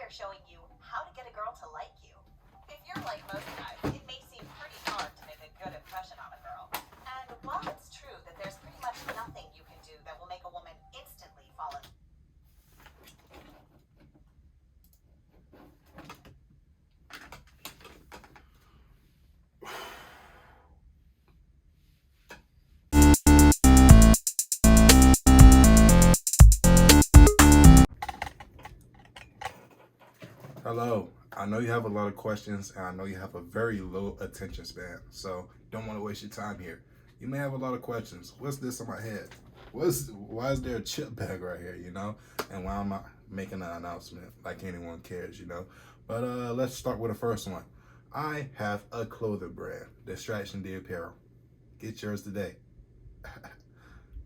here showing you how to get a girl to like you. If you're like most guys, it may seem pretty hard to make a good impression on a girl. And while it's true that there's pretty much nothing you can do that will make a woman instantly fall in Hello. I know you have a lot of questions and I know you have a very low attention span, so don't want to waste your time here. You may have a lot of questions. What's this on my head? Why is there a chip bag right here, And why am I making an announcement like anyone cares, But let's start with the first one. I have a clothing brand, Distraction D Apparel. Get yours today.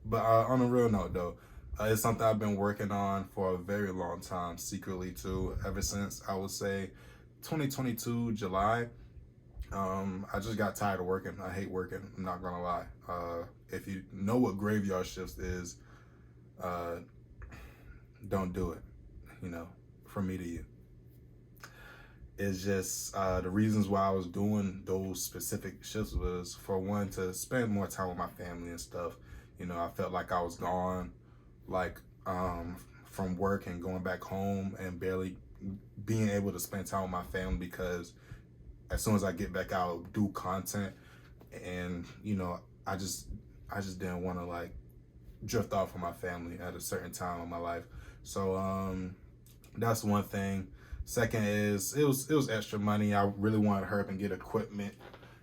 But on a real note though, it's something I've been working on for a very long time, secretly too, ever since I would say 2022 July. I just got tired of working. I hate working. I'm not gonna lie. If you know what graveyard shifts is, don't do it. From me to you. It's just the reasons why I was doing those specific shifts was, for one, to spend more time with my family and stuff. I felt like I was gone, from work and going back home and barely being able to spend time with my family, because as soon as I get back out, I'll do content, and I just didn't want to drift off from my family at a certain time in my life. So that's one thing. Second is it was extra money. I really wanted to hurry up and get equipment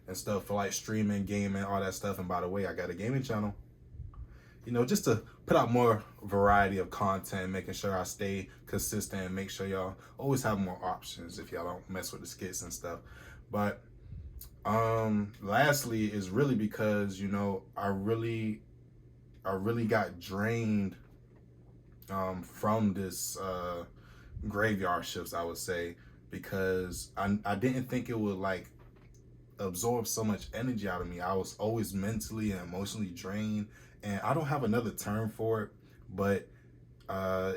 and stuff for streaming, gaming, all that stuff. And by the way, I got a gaming channel. Just to put out more variety of content, making sure I stay consistent and make sure y'all always have more options if y'all don't mess with the skits and stuff. But lastly is really because, I really got drained from this graveyard shifts, I would say, because I didn't think it would absorb so much energy out of me. I was always mentally and emotionally drained, and I don't have another term for it, but I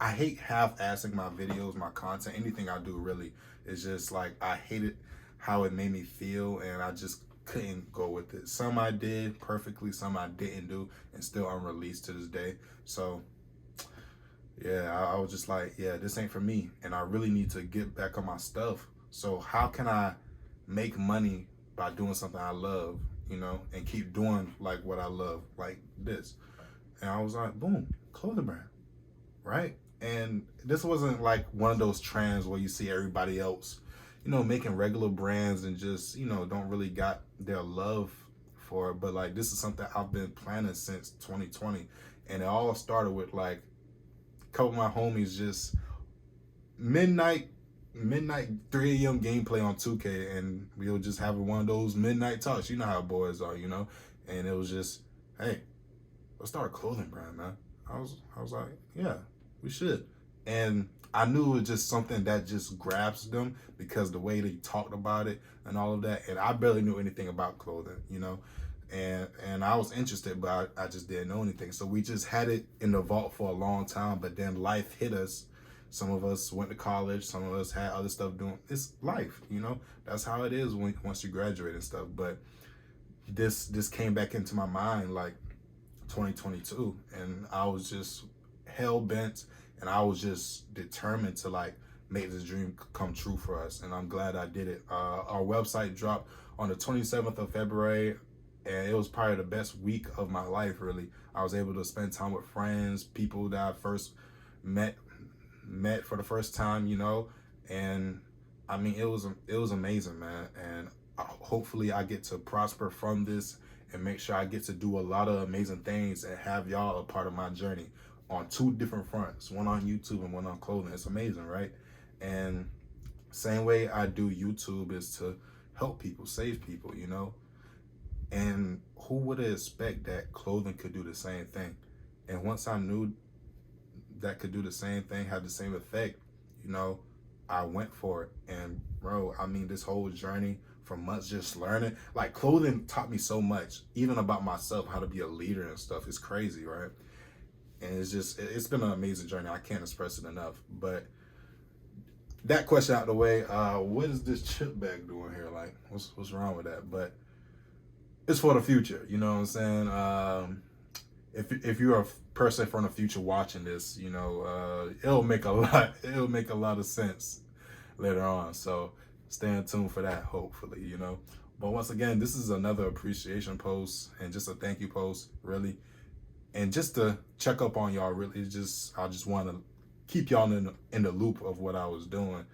hate half-assing my videos, my content, anything I do really. It's just I hated how it made me feel, and I just couldn't go with it. Some I did perfectly, some I didn't do, and still unreleased to this day. So yeah, I was just yeah, this ain't for me, and I really need to get back on my stuff. So how can I make money by doing something I love, and keep doing what I love, like this? And I was like, boom, clothing brand, right? And this wasn't one of those trends where you see everybody else, making regular brands and just, don't really got their love for it. But this is something I've been planning since 2020. And it all started with a couple of my homies just midnight 3 a.m. gameplay on 2K, and we were just having one of those midnight talks. You know how boys are, and it was just, hey, let's start a clothing brand, man. I was like, yeah, we should. And I knew it was just something that just grabs them because the way they talked about it and all of that. And I barely knew anything about clothing, and I was interested, but I just didn't know anything. So we just had it in the vault for a long time, but then life hit us. Some of us went to college, some of us had other stuff doing. It's life, That's how it is once you graduate and stuff. But this came back into my mind 2022, and I was just hell bent, and I was just determined to make this dream come true for us, and I'm glad I did it. Our website dropped on the 27th of February, and it was probably the best week of my life, really. I was able to spend time with friends, people that I first met for the first time, and I mean, it was amazing, man. And hopefully I get to prosper from this and make sure I get to do a lot of amazing things and have y'all a part of my journey on 2 different fronts, one on YouTube and one on clothing. It's amazing, right? And same way I do YouTube is to help people, save people, And who would expect that clothing could do the same thing? And once I knew that could do the same thing, had the same effect, I went for it. And bro, I mean, this whole journey from months just learning, clothing taught me so much, even about myself, how to be a leader and stuff. It's crazy, right? And it's been an amazing journey. I can't express it enough. But that question out the way. What is this chip bag doing here? Like, what's wrong with that? But it's for the future. You know what I'm saying? If you're a person from the future watching this, you know, it'll make a lot of sense later on. So stay tuned for that, hopefully, you know. But once again, this is another appreciation post and just a thank you post, really. And just to check up on y'all, really, I just want to keep y'all in the loop of what I was doing.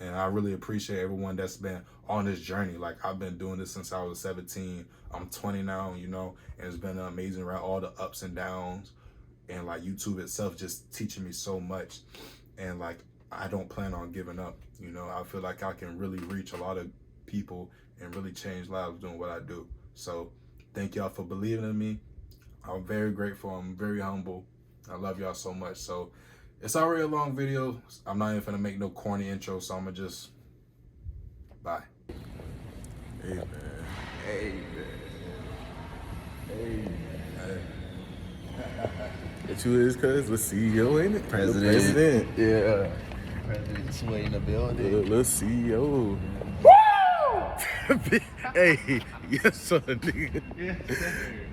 And I really appreciate everyone that's been on this journey. Like, I've been doing this since I was 17. I'm 20 now, you know, and it's been amazing, right? All the ups and downs, and like YouTube itself just teaching me so much. And like, I don't plan on giving up, you know. I feel like I can really reach a lot of people and really change lives doing what I do. So thank y'all for believing in me. I'm very grateful. I'm very humble. I love y'all so much. So it's already a long video. I'm not even gonna make no corny intro, so I'm gonna just bye. Hey man. Hey man. Hey man. What you is, cuz? Let's see CEO, ain't it? President. Yeah. President Sway in the building. Let's CEO. Woo! Hey, yes sir, nigga. Yes, sir.